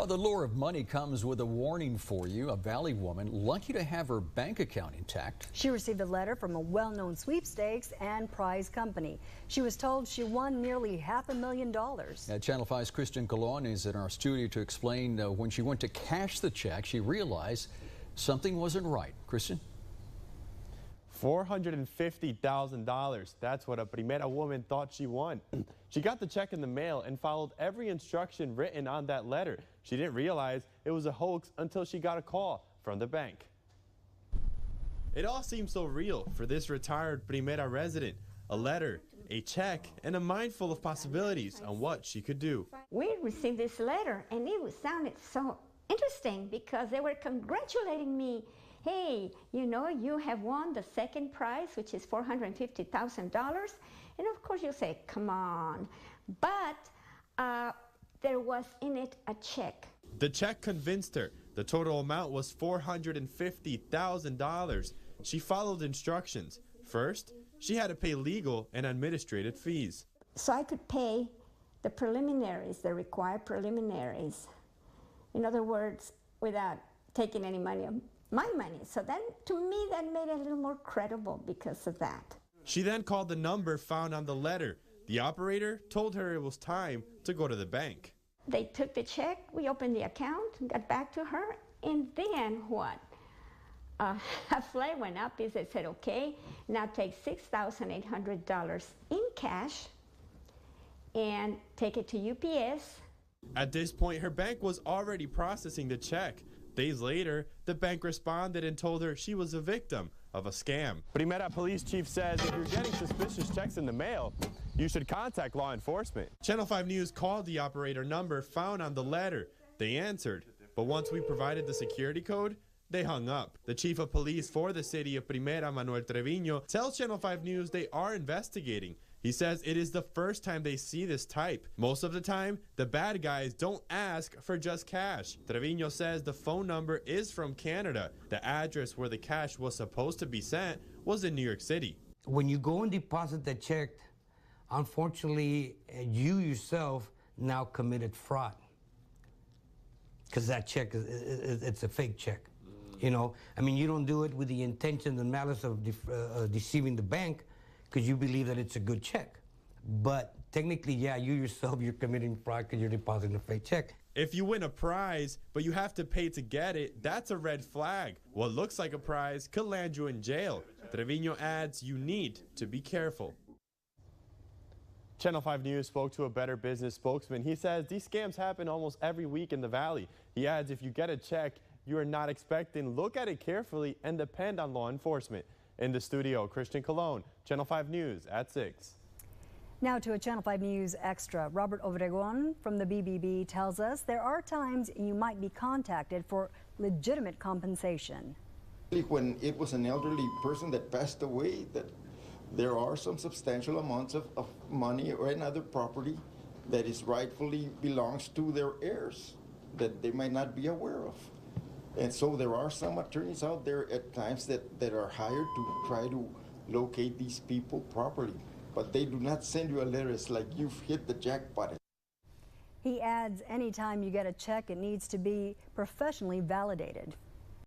Oh, the lure of money comes with a warning for you. A Valley woman lucky to have her bank account intact. She received a letter from a well-known sweepstakes and prize company. She was told she won nearly $500,000. Channel 5's Christian Colon is in our studio to explain when she went to cash the check, she realized something wasn't right. Christian? $450,000. That's what a Primera woman thought she won. She got the check in the mail and followed every instruction written on that letter. She didn't realize it was a hoax until she got a call from the bank. It all seemed so real for this retired Primera resident. A letter, a check, and a mind full of possibilities on what she could do. We received this letter and it sounded so interesting because they were congratulating me. Hey, you know, you have won the second prize, which is $450,000. And of course you say, come on. But there was in it a check. The check convinced her. The total amount was $450,000. She followed instructions. First, she had to pay legal and administrative fees. So I could pay the preliminaries, the required preliminaries. In other words, without taking any money of my money. So then, to me, that made it a little more credible because of that. She then called the number found on the letter. The operator told her it was time to go to the bank. They took the check, we opened the account, got back to her, and then what? A flag went up. They said, okay, now take $6,800 in cash and take it to UPS. At this point, her bank was already processing the check. Days later, the bank responded and told her she was a victim of a scam. Primera police chief says if you're getting suspicious checks in the mail, you should contact law enforcement. Channel 5 News called the operator number found on the letter. They answered, but once we provided the security code, they hung up. The chief of police for the city of Primera, Manuel Treviño, tells Channel 5 News they are investigating. He says it is the first time they see this type. Most of the time, the bad guys don't ask for just cash. Treviño says the phone number is from Canada. The address where the cash was supposed to be sent was in New York City. When you go and deposit the check, unfortunately, you yourself now committed fraud. Because that check, it's a fake check. You know, I mean, you don't do it with the intention and malice of deceiving the bank, because you believe that it's a good check. But technically, yeah, you yourself, you're committing fraud because you're depositing a fake check. If you win a prize, but you have to pay to get it, that's a red flag. What looks like a prize could land you in jail. Treviño adds you need to be careful. Channel 5 News spoke to a Better Business spokesman. He says these scams happen almost every week in the Valley. He adds if you get a check you are not expecting, look at it carefully and depend on law enforcement. In the studio, Christian Colon, Channel 5 News at 6. Now to a Channel 5 News Extra. Robert Obregon from the BBB tells us there are times you might be contacted for legitimate compensation. When it was an elderly person that passed away, that there are some substantial amounts of money or another property that is rightfully belongs to their heirs that they might not be aware of. And so there are some attorneys out there at times that are hired to try to locate these people properly. But they do not send you a letter. It's like you've hit the jackpot. He adds, anytime you get a check, it needs to be professionally validated.